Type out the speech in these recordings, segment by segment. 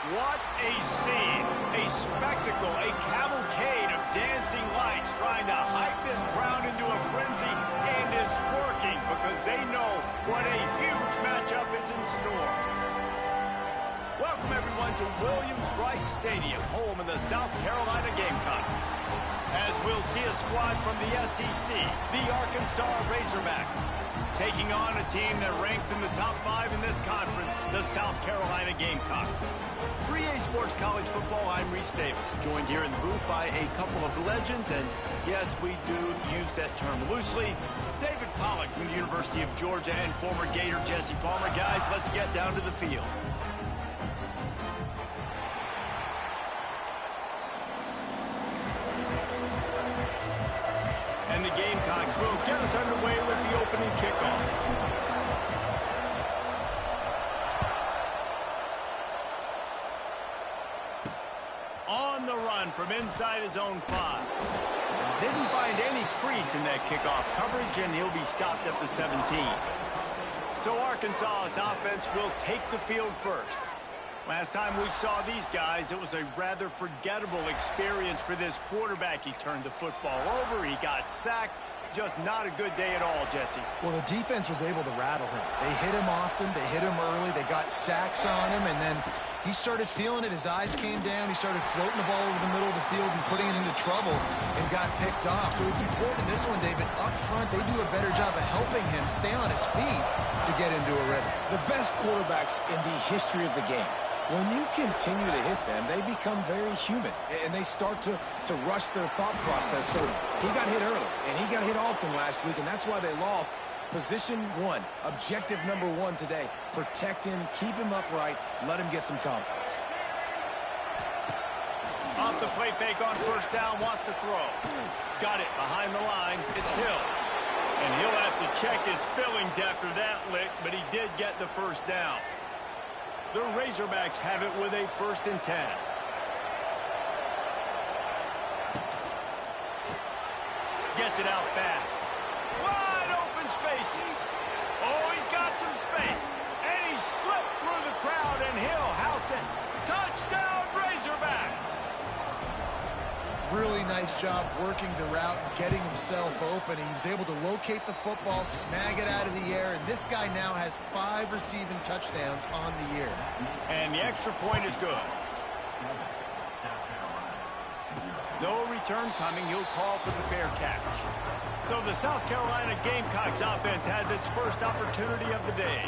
What a scene, a spectacle, a cavalcade of dancing lights trying to hype this crowd into a frenzy, and it's working because they know what a huge matchup is in store. Welcome everyone to Williams-Brice Stadium, home of the South Carolina Gamecocks. As we'll see a squad from the SEC, the Arkansas Razorbacks, taking on a team that ranks in the top 5 in this conference, the South Carolina Gamecocks. 3A Sports College Football, I'm Reese Davis, joined here in the booth by a couple of legends, and yes, we do use that term loosely. David Pollack from the University of Georgia and former Gator Jesse Palmer. Guys, let's get down to the field. And the Gamecocks will get us underway with the opening kickoff. On the run from inside his own 5. Didn't find any crease in that kickoff coverage, and he'll be stopped at the 17. So Arkansas's offense will take the field first. Last time we saw these guys, it was a rather forgettable experience for this quarterback. He turned the football over, he got sacked. Just not a good day at all, Jesse. Well, the defense was able to rattle him. They hit him often, they hit him early, they got sacks on him, and then he started feeling it. His eyes came down, he started floating the ball over the middle of the field and putting it into trouble and got picked off. So it's important in this one, David, up front, they do a better job of helping him stay on his feet to get into a rhythm. The best quarterbacks in the history of the game, when you continue to hit them, they become very human, and they start to rush their thought process. So he got hit early, and he got hit often last week, and that's why they lost. Position 1, objective number 1 today. Protect him, keep him upright, let him get some confidence. Off the play fake on first down, wants to throw. Got it behind the line. It's Hill. And he'll have to check his fillings after that lick, but he did get the first down. The Razorbacks have it with a 1st and 10. Gets it out fast. Wide open spaces. Oh, he's got some space. And he slipped through the crowd, and he'll house it. Touchdown, Razorbacks! Really nice job working the route and getting himself open. He was able to locate the football, snag it out of the air, and this guy now has 5 receiving touchdowns on the year. And the extra point is good. No return coming. He'll call for the fair catch. So the South Carolina Gamecocks offense has its first opportunity of the day.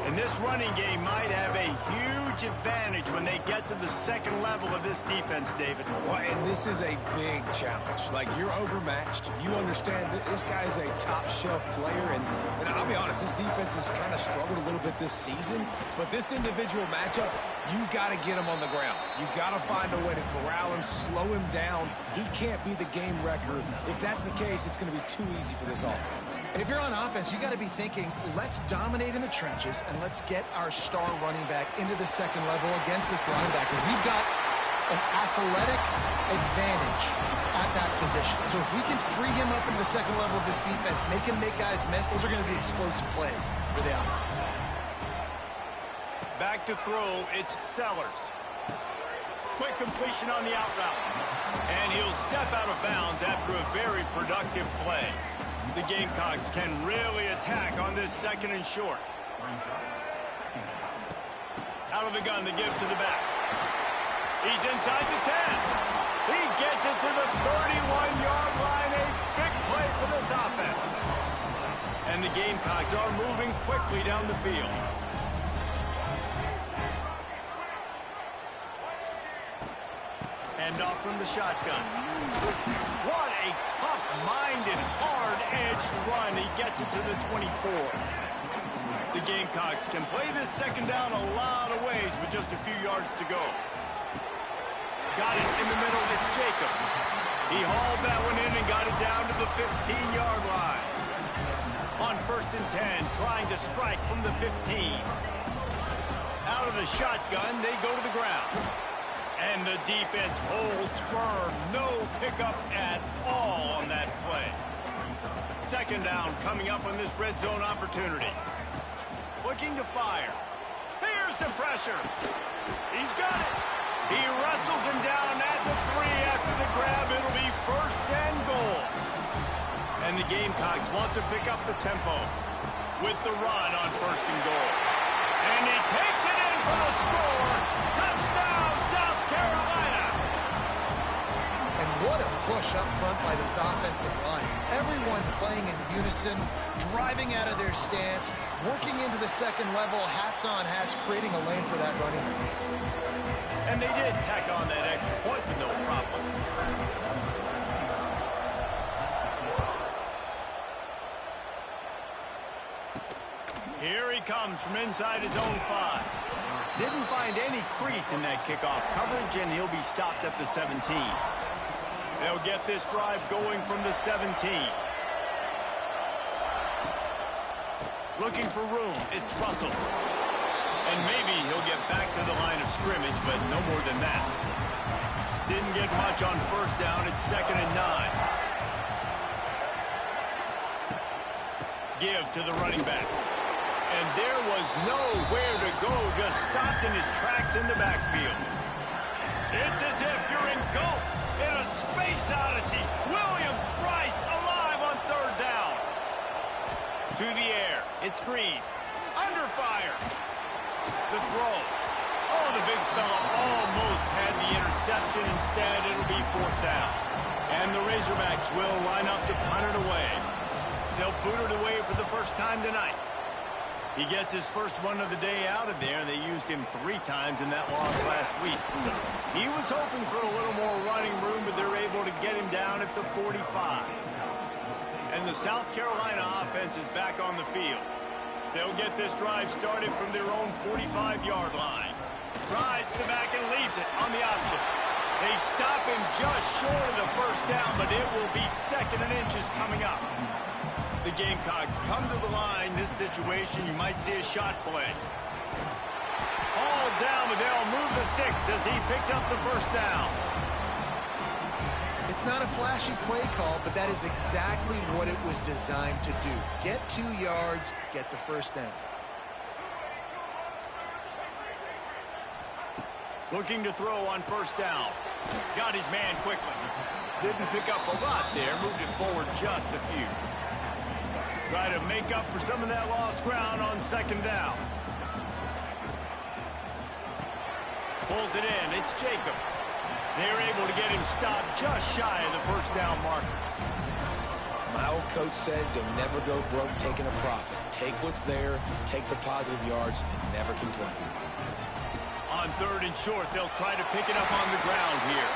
And this running game might have a huge advantage when they get to the second level of this defense, David. Well, and this is a big challenge. Like, you're overmatched. You understand that this guy is a top-shelf player, and I'll be honest, this defense has kind of struggled a little bit this season. But this individual matchup, you got to get him on the ground. You got to find a way to corral him, slow him down. He can't be the game wrecker. If that's the case, it's going to be too easy for this offense. And if you're on offense, you got to be thinking, let's dominate in the trenches and let's get our star running back into the second level against this linebacker. We've got an athletic advantage at that position. So if we can free him up into the second level of this defense, make him make guys miss, those are going to be explosive plays for the offense. Back to throw, it's Sellers. Quick completion on the out route. And he'll step out of bounds after a very productive play. The Gamecocks can really attack on this 2nd and short. Out of the gun, the give to the back. He's inside the 10. He gets it to the 31-yard line. A big play for this offense. And the Gamecocks are moving quickly down the field. Hand off from the shotgun. What a tough-minded, hard-edged run. He gets it to the 24. The Gamecocks can play this 2nd down a lot of ways with just a few yards to go. Got it in the middle. It's Jacobs. He hauled that one in and got it down to the 15-yard line. On 1st and 10, trying to strike from the 15. Out of the shotgun, they go to the ground. And the defense holds firm. No pickup at all on that play. 2nd down coming up on this red zone opportunity. Looking to fire. Here's Here's the pressure. He's got it. He wrestles him down at the 3 after the grab. It'll be 1st and goal. And the Gamecocks want to pick up the tempo with the run on 1st and goal. And he takes it in for the score. Touchdown, South Carolina. And what a push up front by this offensive line. Everyone playing in unison, driving out of their stance, working into the second level, hats on hats, creating a lane for that running back. And they did tack on that extra point, but no problem. Here he comes from inside his own 5. Didn't find any crease in that kickoff coverage, and he'll be stopped at the 17. They'll get this drive going from the 17. Looking for room. It's Russell. And maybe he'll get back to the line of scrimmage, but no more than that. Didn't get much on 1st down. It's 2nd and 9. Give to the running back. And there was nowhere to go, just stopped in his tracks in the backfield. It's as if you're engulfed in a space odyssey. Williams-Brice alive on 3rd down. To the air. It's Green. Under fire. The throw. Oh, the big fella almost had the interception. Instead, it'll be 4th down. And the Razorbacks will line up to punt it away. They'll boot it away for the first time tonight. He gets his first one of the day out of there. They used him 3 times in that loss last week. He was hoping for a little more running room, but they're able to get him down at the 45. And the South Carolina offense is back on the field. They'll get this drive started from their own 45-yard line. Rides the back and leaves it on the option. They stop him just short of the 1st down, but it will be 2nd and inches coming up. The Gamecocks come to the line. This situation, you might see a shot play. All down, but they'll move the sticks as he picks up the 1st down. It's not a flashy play call, but that is exactly what it was designed to do. Get 2 yards, get the 1st down. Looking to throw on 1st down. Got his man quickly. Didn't pick up a lot there. Moved it forward just a few. Try to make up for some of that lost ground on 2nd down. Pulls it in. It's Jacobs. They're able to get him stopped just shy of the 1st down marker. My old coach said you'll never go broke taking a profit. Take what's there, take the positive yards, and never complain. On 3rd and short, they'll try to pick it up on the ground here.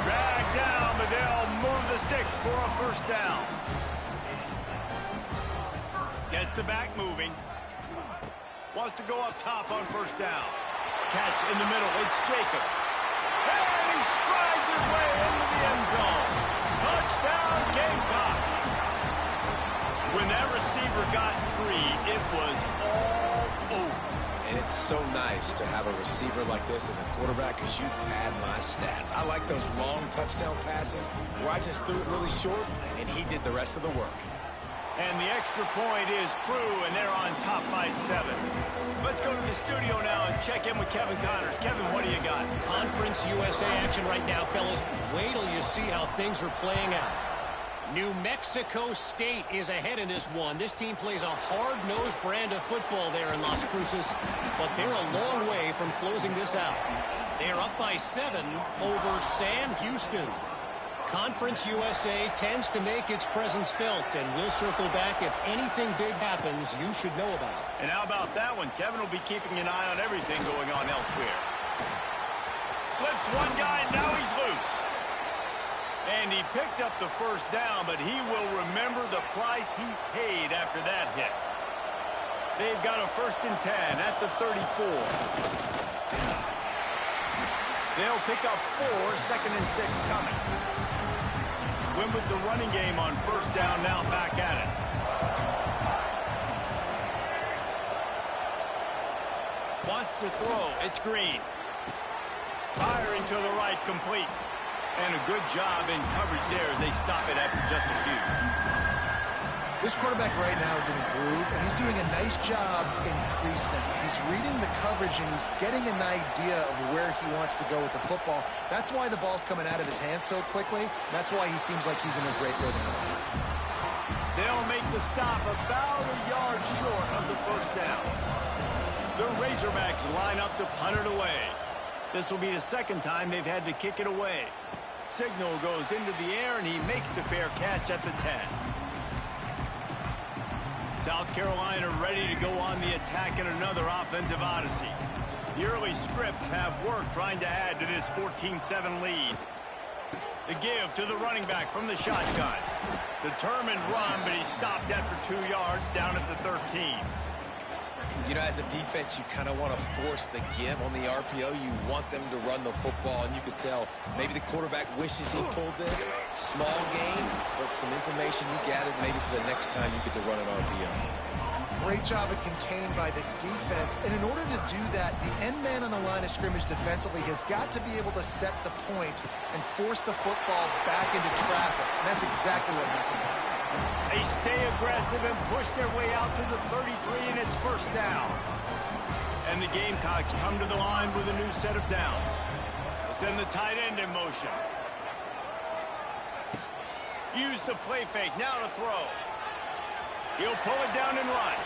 Dragged down, but they'll move the sticks for a 1st down. Gets the back moving. Wants to go up top on 1st down. Catch in the middle. It's Jacobs. And he strides his way into the end zone. Touchdown, Gamecocks. When that receiver got free, it was all over. And it's so nice to have a receiver like this as a quarterback because you pad my stats. I like those long touchdown passes where I just threw it really short and he did the rest of the work. And the extra point is true, and they're on top by 7. Let's go to the studio now and check in with Kevin Connors. Kevin, what do you got? Conference USA action right now, fellas. Wait till you see how things are playing out. New Mexico State is ahead in this one. This team plays a hard-nosed brand of football there in Las Cruces, but they're a long way from closing this out. They're up by 7 over Sam Houston. Conference USA tends to make its presence felt, and we'll circle back if anything big happens you should know about. And how about that one? Kevin will be keeping an eye on everything going on elsewhere. Slips one guy, now he's loose. And he picked up the 1st down, but he will remember the price he paid after that hit. They've got a 1st and 10 at the 34. They'll pick up 4, 2nd and 6 coming. Win with the running game on 1st down, now back at it. Wants to throw. It's Green. Firing to the right, complete. And a good job in coverage there as they stop it after just a few. This quarterback right now is in a groove, and he's doing a nice job in pre-snap. He's reading the coverage, and he's getting an idea of where he wants to go with the football. That's why the ball's coming out of his hands so quickly. That's why he seems like he's in a great rhythm. They'll make the stop about a yard short of the first down. The Razorbacks line up to punt it away. This will be the second time they've had to kick it away. Signal goes into the air, and he makes the fair catch at the 10. South Carolina ready to go on the attack in another offensive odyssey. The early scripts have worked trying to add to this 14-7 lead. The give to the running back from the shotgun. Determined run, but he stopped after 2 yards down at the 13. You know, as a defense, you kind of want to force the give on the RPO. You want them to run the football, and you could tell maybe the quarterback wishes he pulled this. Small gain, but some information you gathered maybe for the next time you get to run an RPO. Great job of contained by this defense. And in order to do that, the end man on the line of scrimmage defensively has got to be able to set the point and force the football back into traffic. And that's exactly what happened. They stay aggressive and push their way out to the 33, and it's first down. And the Gamecocks come to the line with a new set of downs. They'll send the tight end in motion. Use the play fake, now to throw. He'll pull it down and run.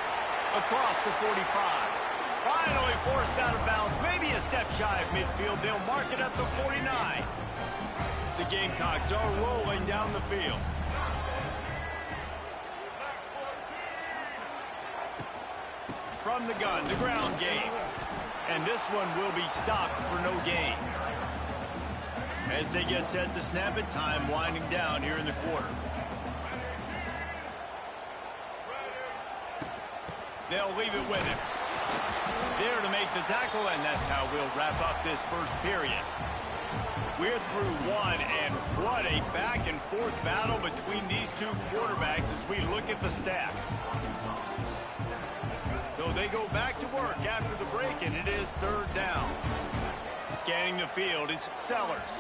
Across the 45. Finally forced out of bounds, maybe a step shy of midfield. They'll mark it at the 49. The Gamecocks are rolling down the field. From the gun, the ground game. And this one will be stopped for no gain. As they get set to snap it, time winding down here in the quarter. They'll leave it with him. There to make the tackle, and that's how we'll wrap up this first period. We're through one, and what a back-and-forth battle between these two quarterbacks as we look at the stats. So they go back to work after the break, and it is third down. Scanning the field, it's Sellers.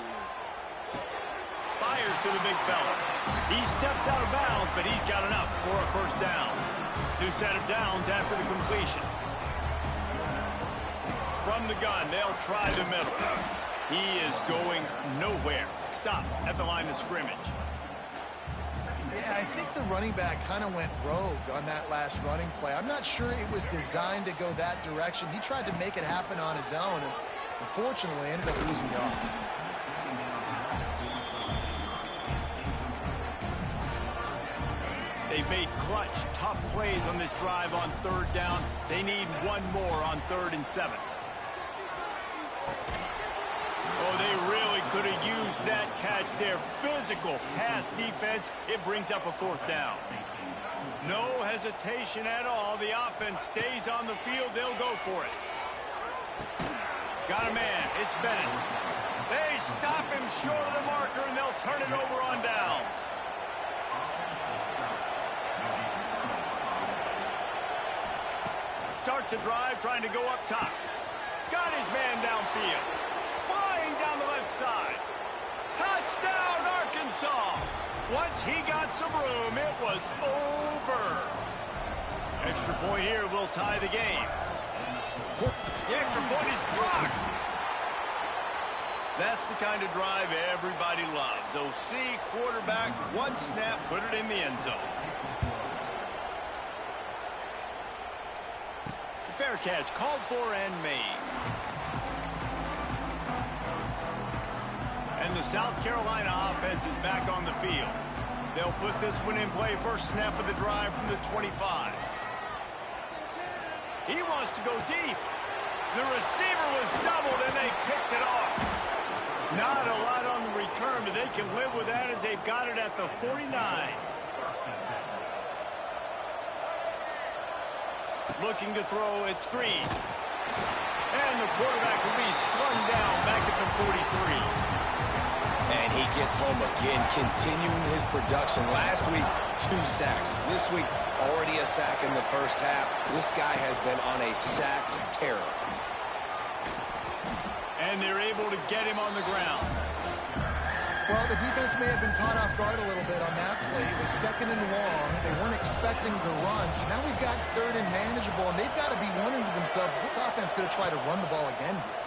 Fires to the big fella. He steps out of bounds, but he's got enough for a first down. New set of downs after the completion. From the gun, they'll try the middle. He is going nowhere. Stop at the line of scrimmage. Yeah, I think the running back kind of went rogue on that last running play. I'm not sure it was designed to go that direction. He tried to make it happen on his own, and unfortunately ended up losing yards. They've made clutch, tough plays on this drive on third down. They need one more on 3rd and 7. Oh, they really could have used that catch. Their physical pass defense, it brings up a 4th down. No hesitation at all. The offense stays on the field. They'll go for it. Got a man. It's Bennett. They stop him short of the marker, and they'll turn it over on downs. Starts a drive trying to go up top. Got his man downfield. Flying down the left side. Touchdown, Arkansas. Once he got some room, it was over. Extra point here will tie the game. The extra point is blocked. That's the kind of drive everybody loves. OC, quarterback, one snap, put it in the end zone. Fair catch called for and made. And the South Carolina offense is back on the field. They'll put this one in play. First snap of the drive from the 25. He wants to go deep. The receiver was doubled, and they picked it off. Not a lot on the return, but they can live with that as they've got it at the 49. Looking to throw, it's Green. And the quarterback will be slung down back at the 43. And he gets home again, continuing his production. Last week, 2 sacks. This week, already a sack in the first half. This guy has been on a sack terror. And they're able to get him on the ground. Well, the defense may have been caught off guard a little bit on that play. It was 2nd and long. They weren't expecting the run. So now we've got 3rd and manageable, and they've got to be wondering to themselves, is this offense going to try to run the ball again here?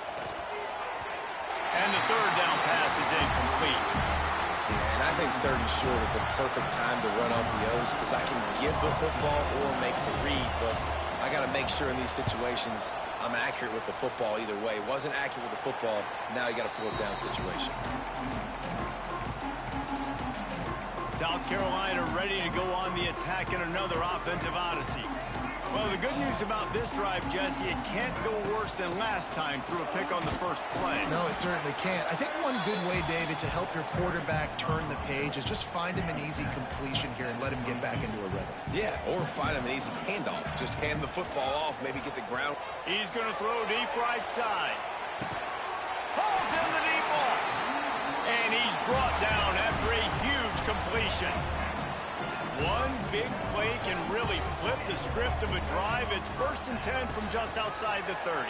And the 3rd down pass is incomplete. Yeah, and I think 3rd and short is the perfect time to run RPOs because I can give the football or make the read, but I got to make sure in these situations I'm accurate with the football either way. Wasn't accurate with the football, now you got a 4th down situation. South Carolina ready to go on the attack in another offensive odyssey. Well, the good news about this drive, Jesse, it can't go worse than last time through a pick on the first play. No, it certainly can't. I think one good way, David, to help your quarterback turn the page is just find him an easy completion here and let him get back into a rhythm. Yeah, or find him an easy handoff. Just hand the football off, maybe get the ground. He's going to throw deep right side. Pulls in the deep ball. And he's brought down after a huge completion. One big play can really flip the script of a drive. It's 1st and 10 from just outside the 30.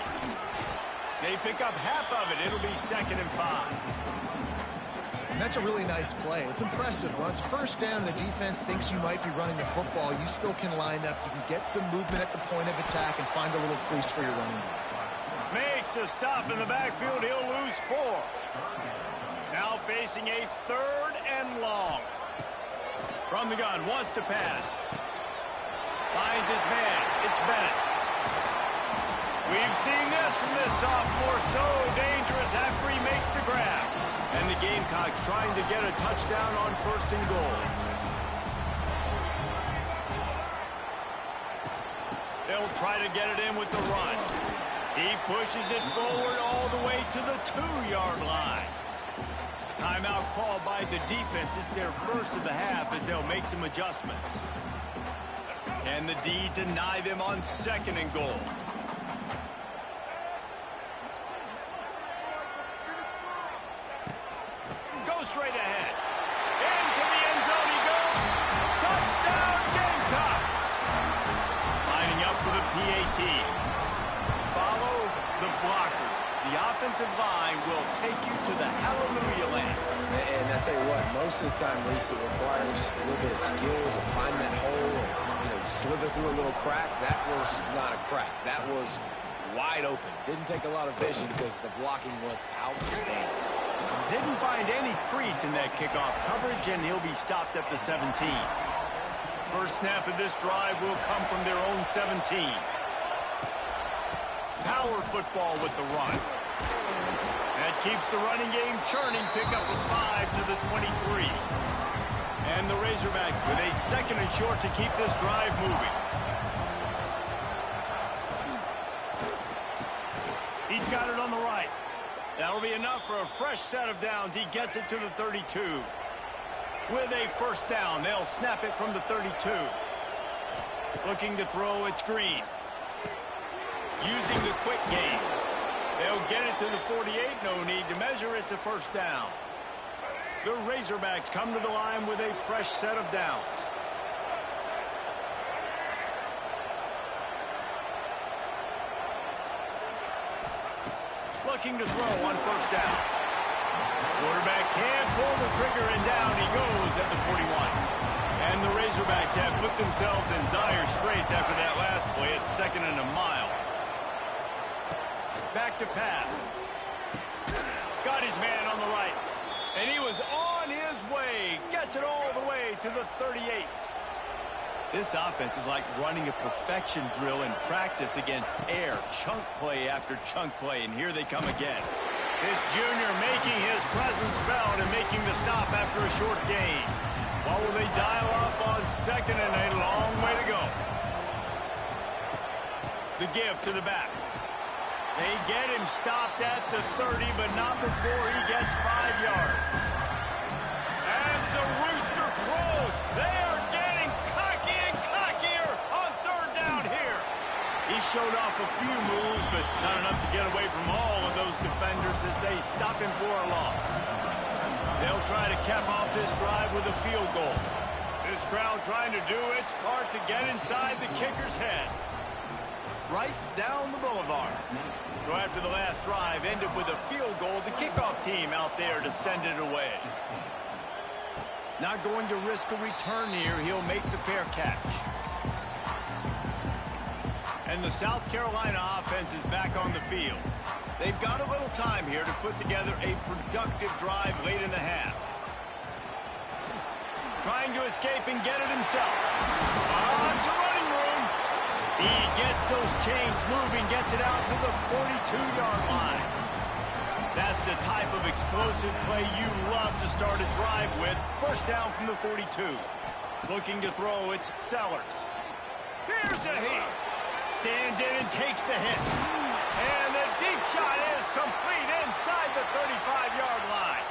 They pick up half of it. It'll be 2nd and 5. And that's a really nice play. It's impressive. When it's 1st down, the defense thinks you might be running the football. You still can line up. You can get some movement at the point of attack and find a little crease for your running back. Makes a stop in the backfield. He'll lose 4. Now facing a 3rd and long. From the gun, wants to pass. Finds his man. It's Bennett. We've seen this from this sophomore. So dangerous after he makes the grab. And the Gamecocks trying to get a touchdown on 1st and goal. They'll try to get it in with the run. He pushes it forward all the way to the 2-yard line. Timeout called by the defense. It's their first of the half as they'll make some adjustments. Can the D deny them on 2nd and goal? Go straight ahead. Into the end zone he goes. Touchdown Gamecocks. Lining up for the PAT. Follow the blockers. The offensive line will take you to the hallelujah land. And I tell you what, most of the time, Reese, it requires a little bit of skill to find that hole and slither through a little crack. That was not a crack. That was wide open. Didn't take a lot of vision because the blocking was outstanding. Didn't find any crease in that kickoff coverage, and he'll be stopped at the 17. First snap of this drive will come from their own 17. Power football with the run. That keeps the running game churning. Pick up a 5 to the 23. And the Razorbacks with a 2nd and short to keep this drive moving. He's got it on the right. That'll be enough for a fresh set of downs. He gets it to the 32. With a 1st down, they'll snap it from the 32. Looking to throw, it's Green. Using the quick game. They'll get it to the 48. No need to measure. It's a 1st down. The Razorbacks come to the line with a fresh set of downs. Looking to throw on 1st down. Quarterback can't pull the trigger, and down he goes at the 41. And the Razorbacks have put themselves in dire straits after that last play. It's 2nd and a mile. Back to pass. Got his man on the right. And he was on his way. Gets it all the way to the 38. This offense is like running a perfection drill in practice against air. Chunk play after chunk play. And here they come again. This junior making his presence felt and making the stop after a short gain. What will they dial up on 2nd and a long way to go? The give to the back. They get him stopped at the 30, but not before he gets 5 yards. As the rooster crows, they are getting cocky and cockier on 3rd down here. He showed off a few moves, but not enough to get away from all of those defenders as they stop him for a loss. They'll try to cap off this drive with a field goal. This crowd trying to do its part to get inside the kicker's head. Right down the boulevard. So after the last drive ended with a field goal, the kickoff team team out there to send it away. Not going to risk a return here. He'll make the fair catch. And the South Carolina offense is back on the field. They've got a little time here to put together a productive drive late in the half. Trying to escape and get it himself. To running room. He gets those chains moving, gets it out to the 42-yard line. That's the type of explosive play you love to start a drive with. First down from the 42. Looking to throw, it's Sellers. Here's a hit. Stands in and takes the hit. And the deep shot is complete inside the 35-yard line.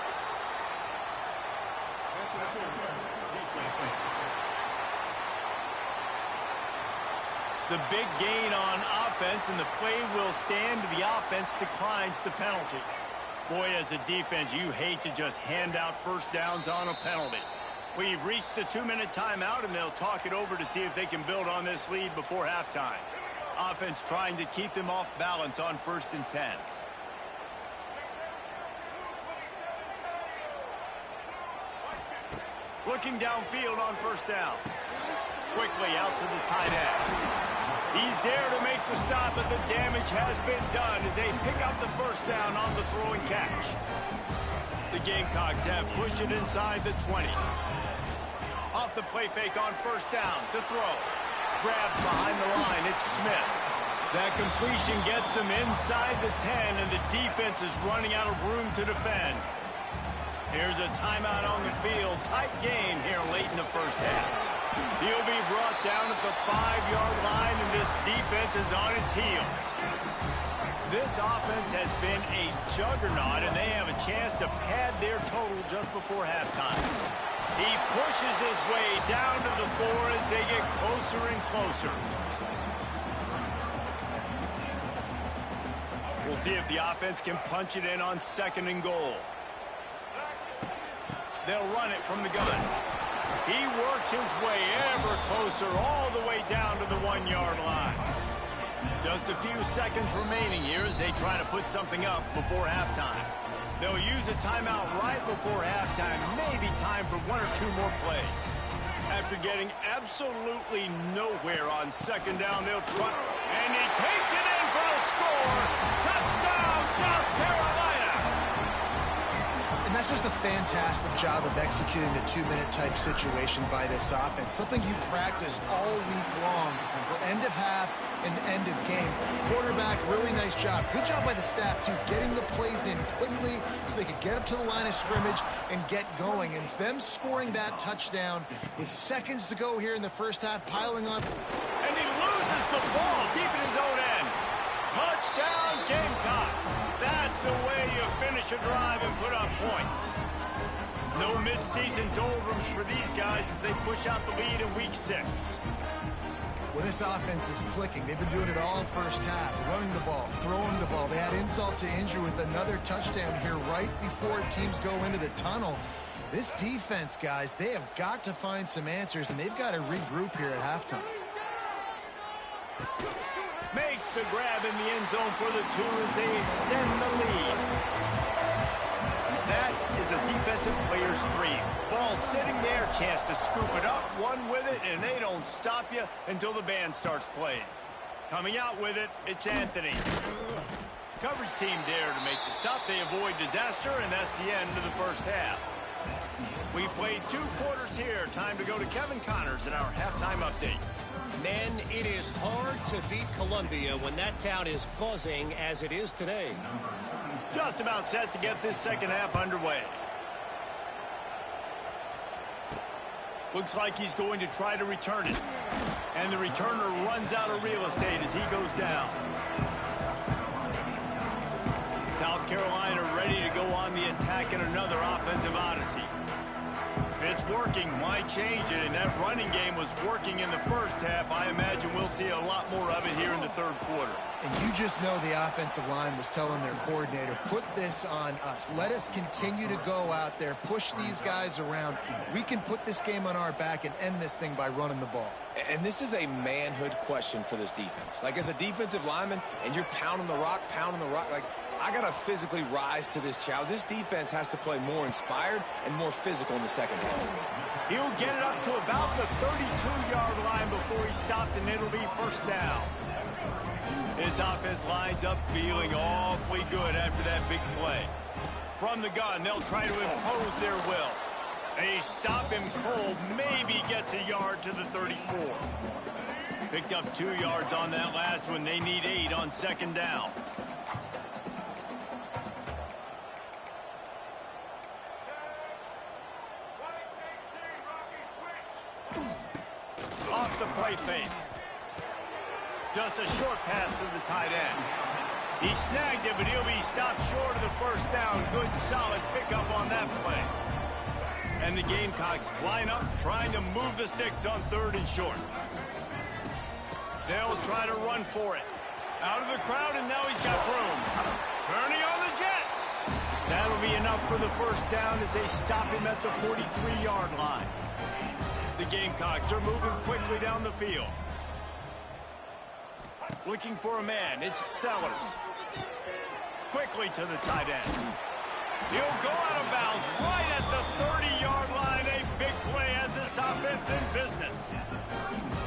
The big gain on offense, and the play will stand. The offense declines the penalty. Boy, as a defense, you hate to just hand out first downs on a penalty. We've reached the 2-minute timeout, and they'll talk it over to see if they can build on this lead before halftime. Offense trying to keep them off balance on 1st and 10. Looking downfield on first down. Quickly out to the tight end. He's there to make the stop, but the damage has been done as they pick up the first down on the throw and catch. The Gamecocks have pushed it inside the 20. Off the play fake on first down to throw. Grabbed behind the line, it's Smith. That completion gets them inside the 10, and the defense is running out of room to defend. Here's a timeout on the field. Tight game here late in the first half. He'll be brought down at the 5-yard line, and this defense is on its heels. This offense has been a juggernaut, and they have a chance to pad their total just before halftime. He pushes his way down to the 4 as they get closer and closer. We'll see if the offense can punch it in on 2nd and goal. They'll run it from the gun. He works his way ever closer all the way down to the 1-yard line. Just a few seconds remaining here as they try to put something up before halftime. They'll use a timeout right before halftime. Maybe time for 1 or 2 more plays. After getting absolutely nowhere on 2nd down, they'll try. And he takes it in for a score. Touchdown, South Carolina. And that's just a fantastic job of executing the 2-minute type situation by this offense. Something you practice all week long for end of half and end of game. Quarterback, really nice job. Good job by the staff, too, getting the plays in quickly so they could get up to the line of scrimmage and get going. And them scoring that touchdown with seconds to go here in the first half, piling on. And he loses the ball deep in his own end. Touchdown, Gamecocks. That's the way you finish a drive and put up points. No midseason doldrums for these guys as they push out the lead in week 6. Well, this offense is clicking. They've been doing it all first half, running the ball, throwing the ball. They had insult to injury with another touchdown here right before teams go into the tunnel. This defense, guys, they have got to find some answers, and they've got to regroup here at halftime. Makes the grab in the end zone for the 2 as they extend the lead. That is a defensive player's dream. Ball sitting there, chance to scoop it up, one with it, and they don't stop you until the band starts playing. Coming out with it, it's Anthony. Coverage team there to make the stop. They avoid disaster, and that's the end of the first half. We played 2 quarters here. Time to go to Kevin Connors in our halftime update. Men, it is hard to beat Columbia when that town is buzzing as it is today. Just about set to get this second half underway. Looks like he's going to try to return it. And the returner runs out of real estate as he goes down. South Carolina ready to go on the attack in another offensive odyssey. If it's working, why change it? And that running game was working in the first half. I imagine we'll see a lot more of it here in the 3rd quarter. And you just know the offensive line was telling their coordinator, put this on us. Let us continue to go out there, push these guys around. We can put this game on our back and end this thing by running the ball. And this is a manhood question for this defense. Like, as a defensive lineman, and you're pounding the rock, like, I got to physically rise to this challenge. This defense has to play more inspired and more physical in the second half. He'll get it up to about the 32-yard line before he's stopped, and it'll be first down. His offense lines up feeling awfully good after that big play. From the gun, they'll try to impose their will. They stop him cold, maybe gets a yard to the 34. Picked up 2 yards on that last one. They need 8 on second down. Off the play fake. Just a short pass to the tight end. He snagged it, but he'll be stopped short of the first down. Good, solid pickup on that play. And the Gamecocks line up, trying to move the sticks on 3rd and short. They'll try to run for it. Out of the crowd, and now he's got room. Turning on the Jets. That'll be enough for the first down as they stop him at the 43-yard line. The Gamecocks are moving quickly down the field. Looking for a man, it's Sellers. Quickly to the tight end. He'll go out of bounds right at the 30-yard line. A big play has this offense in business.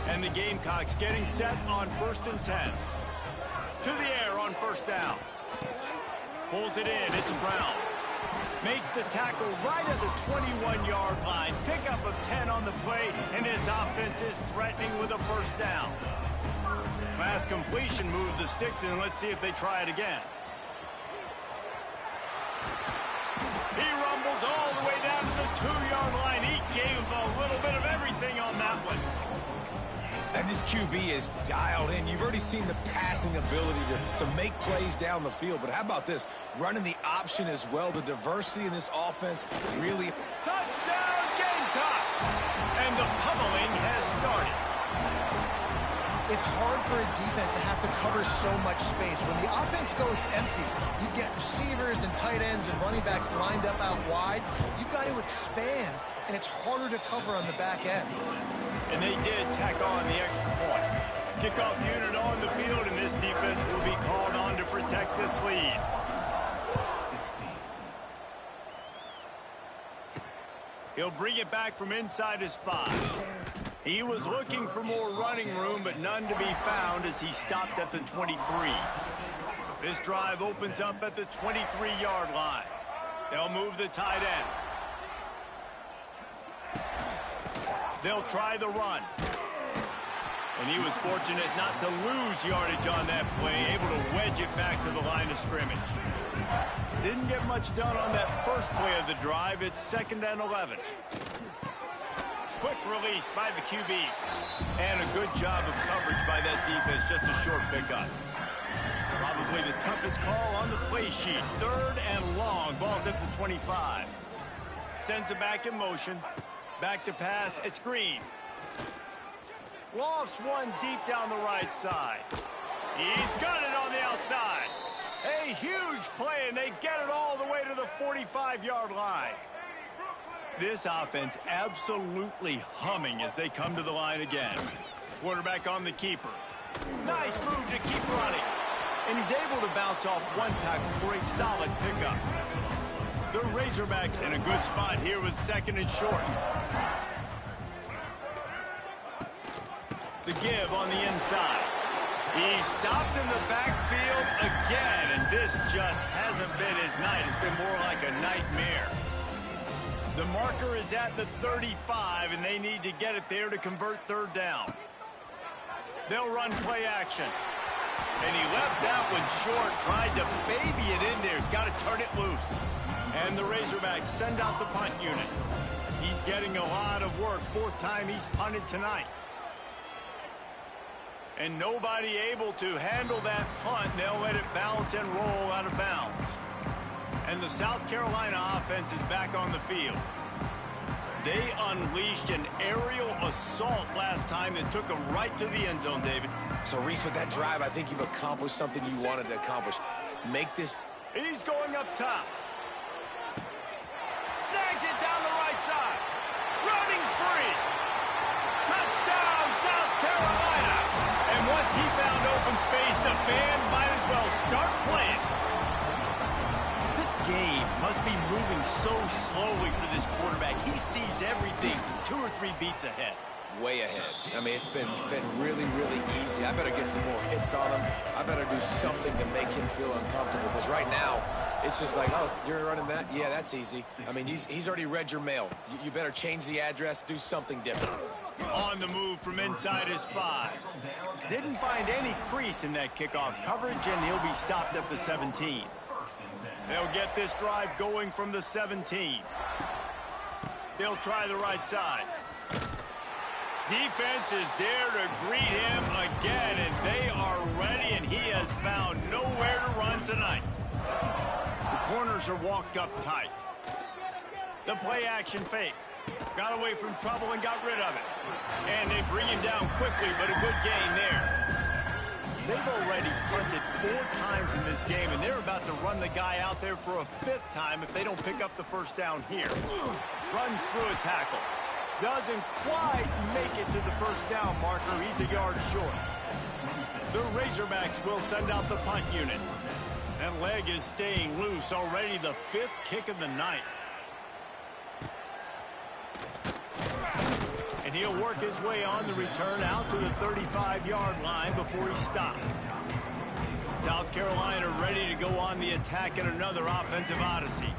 And the Gamecocks getting set on 1st and 10. To the air on first down. Pulls it in, it's Brown. Makes the tackle right at the 21-yard line. Pickup of 10 on the play, and his offense is threatening with a first down. Last completion moved the sticks in. Let's see if they try it again. He rumbles all the way down to the 2-yard line. He gave a little bit of everything on that one. And this QB is dialed in. You've already seen the passing ability to make plays down the field. But how about this? Running the option as well. The diversity in this offense really... Touchdown, Gamecocks! And the pummeling has started. It's hard for a defense to have to cover so much space. When the offense goes empty, you get receivers and tight ends and running backs lined up out wide. You've got to expand, and it's harder to cover on the back end. And they did tack on the extra point. Kickoff unit on the field, and this defense will be called on to protect this lead. He'll bring it back from inside his 5. He was looking for more running room, but none to be found as he stopped at the 23. This drive opens up at the 23-yard line. They'll move the tight end. They'll try the run. And he was fortunate not to lose yardage on that play, able to wedge it back to the line of scrimmage. Didn't get much done on that first play of the drive. It's 2nd and 11. Quick release by the QB. And a good job of coverage by that defense. Just a short pickup. Probably the toughest call on the play sheet. 3rd and long. Ball's at the 25. Sends it back in motion. Back to pass. It's Green. Lofts one deep down the right side. He's got it on the outside. A huge play, and they get it all the way to the 45-yard line. This offense absolutely humming as they come to the line again. Quarterback on the keeper. Nice move to keep running. And he's able to bounce off one tackle for a solid pickup. The Razorbacks in a good spot here with 2nd and short. The give on the inside. He's stopped in the backfield again, and this just hasn't been his night. It's been more like a nightmare. The marker is at the 35, and they need to get it there to convert 3rd down. They'll run play action. And he left that one short, tried to baby it in there. He's got to turn it loose. And the Razorbacks send out the punt unit. He's getting a lot of work. 4th time he's punted tonight. And nobody able to handle that punt. They'll let it bounce and roll out of bounds. And the South Carolina offense is back on the field. They unleashed an aerial assault last time that took them right to the end zone, David. So, Reese, with that drive, I think you've accomplished something you wanted to accomplish. Make this... He's going up top. Snags it down the right side. Running free. Touchdown, South Carolina. And once he found open space, the band might as well start playing. moving so slowly for this quarterback. He sees everything 2 or 3 beats ahead. Way ahead. I mean, it's been really, really easy. I better get some more hits on him. I better do something to make him feel uncomfortable, because right now, it's just like, oh, you're running that? Yeah, that's easy. I mean, he's already read your mail. You better change the address, do something different. On the move from inside his 5. Didn't find any crease in that kickoff coverage, and he'll be stopped at the 17. They'll get this drive going from the 17. They'll try the right side. Defense is there to greet him again, and they are ready, and he has found nowhere to run tonight. The corners are walked up tight. The play-action fake. Got away from trouble and got rid of it. And they bring him down quickly, but a good gain there. They've already punted 4 times in this game, and they're about to run the guy out there for a 5th time if they don't pick up the first down here. Runs through a tackle. Doesn't quite make it to the first down marker. He's a yard short. The Razorbacks will send out the punt unit. That leg is staying loose. Already the 5th kick of the night. And he'll work his way on the return out to the 35-yard line before he stopped. South Carolina ready to go on the attack in another offensive odyssey.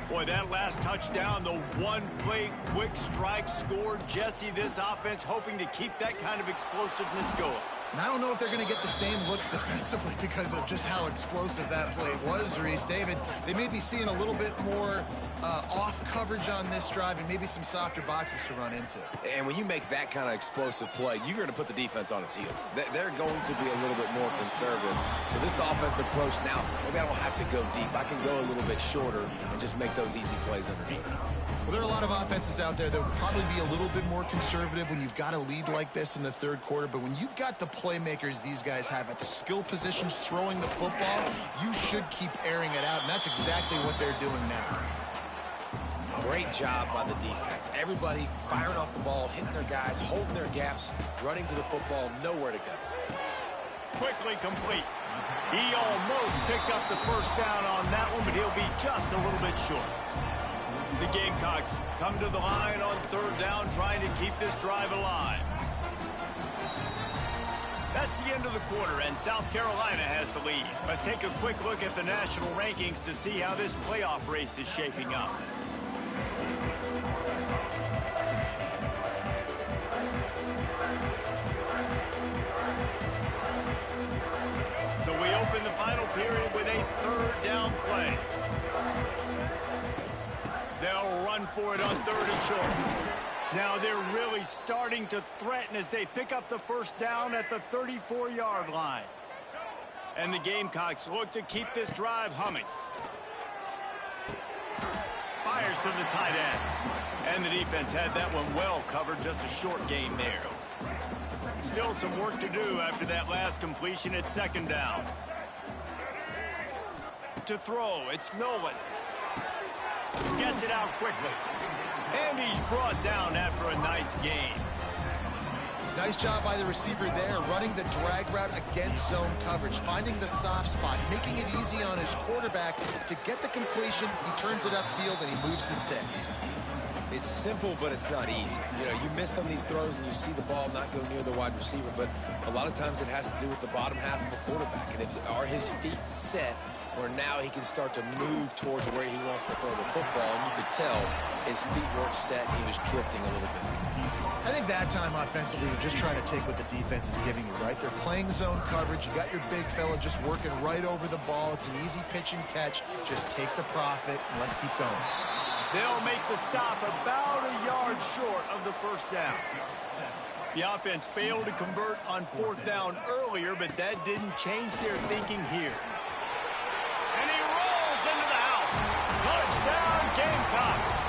Boy, that last touchdown, the one-play quick strike scored. Jesse, this offense hoping to keep that kind of explosiveness going. And I don't know if they're going to get the same looks defensively because of just how explosive that play was, Reese. David, they may be seeing a little bit more off coverage on this drive and maybe some softer boxes to run into. And when you make that kind of explosive play, you're going to put the defense on its heels. They're going to be a little bit more conservative. So this offensive approach now, maybe I don't have to go deep. I can go a little bit shorter and just make those easy plays underneath. Well, there are a lot of offenses out there that would probably be a little bit more conservative when you've got a lead like this in the 3rd quarter. But when you've got the playmakers these guys have at the skill positions throwing the football, you should keep airing it out. And that's exactly what they're doing now. Great job by the defense. Everybody firing off the ball, hitting their guys, holding their gaps, running to the football, nowhere to go. Quickly complete. He almost picked up the first down on that one, but he'll be just a little bit short. The Gamecocks come to the line on 3rd down, trying to keep this drive alive. That's the end of the quarter, and South Carolina has the lead. Let's take a quick look at the national rankings to see how this playoff race is shaping up. So we open the final period with a 3rd down play. They'll run for it on 3rd and short. Now they're really starting to threaten as they pick up the first down at the 34-yard line. And the Gamecocks look to keep this drive humming. Fires to the tight end. And the defense had that one well covered, just a short gain there. Still some work to do after that last completion at 2nd down. To throw, it's Nolan. Gets it out quickly. And he's brought down after a nice gain. Nice job by the receiver there, running the drag route against zone coverage, finding the soft spot, making it easy on his quarterback to get the completion. He turns it upfield and he moves the sticks. It's simple, but it's not easy. You know, you miss some of these throws and you see the ball not go near the wide receiver, but a lot of times it has to do with the bottom half of a quarterback. And are his feet set, or now he can start to move towards where he wants to throw the football, and you could tell his feet weren't set. He was drifting a little bit. I think that time offensively, you're just trying to take what the defense is giving you, right? They're playing zone coverage. You got your big fella just working right over the ball. It's an easy pitch and catch. Just take the profit, and let's keep going. They'll make the stop about a yard short of the first down. The offense failed to convert on 4th down earlier, but that didn't change their thinking here. And he rolls into the house. Touchdown, Gamecocks.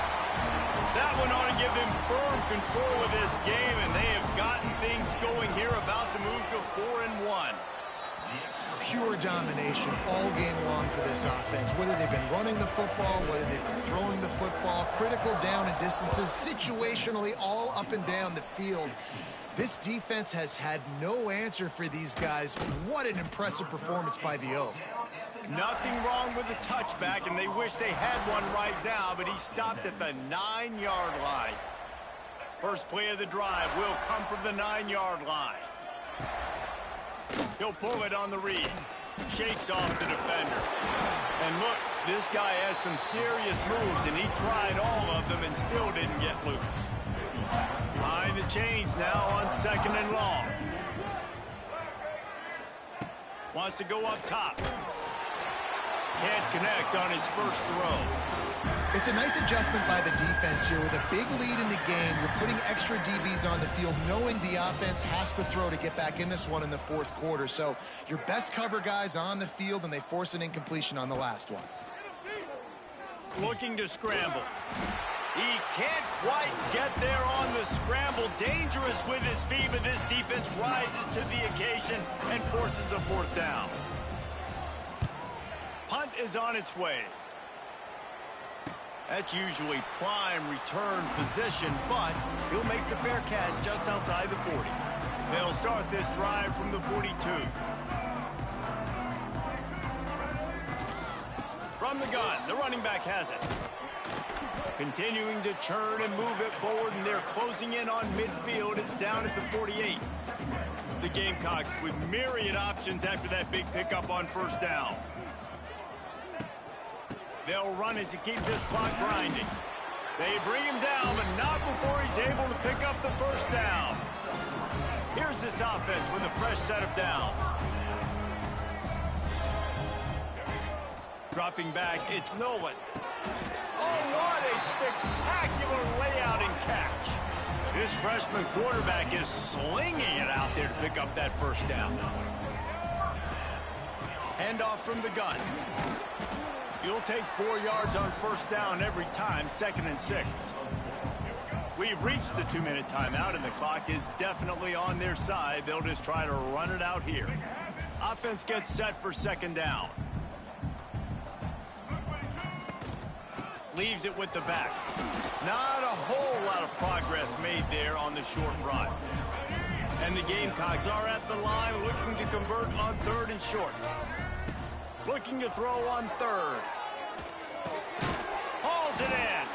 That one ought to give them firm control of this game, and they have gotten things going here, about to move to 4-1. Pure domination all game long for this offense. Whether they've been running the football, whether they've been throwing the football, critical down and distances, situationally all up and down the field. This defense has had no answer for these guys. What an impressive performance by the O. Nothing wrong with the touchback, and they wish they had one right now, but he stopped at the 9-yard line. First play of the drive will come from the 9-yard line. He'll pull it on the read. Shakes off the defender. And look, this guy has some serious moves, and he tried all of them and still didn't get loose. Behind the chains now on 2nd and long. Wants to go up top. Can't connect on his first throw. It's a nice adjustment by the defense here. With a big lead in the game, you're putting extra DBs on the field, knowing the offense has to throw to get back in this one in the 4th quarter. So your best cover guys on the field, and they force an incompletion on the last one. Looking to scramble. He can't quite get there on the scramble. Dangerous with his feet, but this defense rises to the occasion and forces a 4th down. Punt is on its way. That's usually prime return position, but he'll make the fair catch just outside the 40. They'll start this drive from the 42. From the gun, the running back has it. Continuing to churn and move it forward, and they're closing in on midfield. It's down at the 48. The Gamecocks with myriad options after that big pickup on 1st down. They'll run it to keep this clock grinding. They bring him down, but not before he's able to pick up the 1st down. Here's this offense with a fresh set of downs. Dropping back, it's Nolan. Oh, what a spectacular layout and catch. This freshman quarterback is slinging it out there to pick up that 1st down. Handoff from the gun. You'll take 4 yards on 1st down every time, 2nd and 6. We've reached the 2-minute timeout, and the clock is definitely on their side. They'll just try to run it out here. Offense gets set for 2nd down. Leaves it with the back. Not a whole lot of progress made there on the short run. And the Gamecocks are at the line looking to convert on 3rd and short. Looking to throw on 3rd. Hauls it in.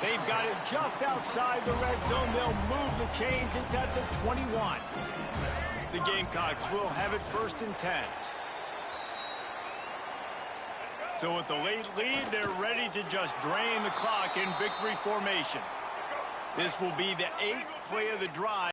They've got it just outside the red zone. They'll move the chains. It's at the 21. The Gamecocks will have it 1st and 10. So with the late lead, they're ready to just drain the clock in victory formation. This will be the 8th play of the drive.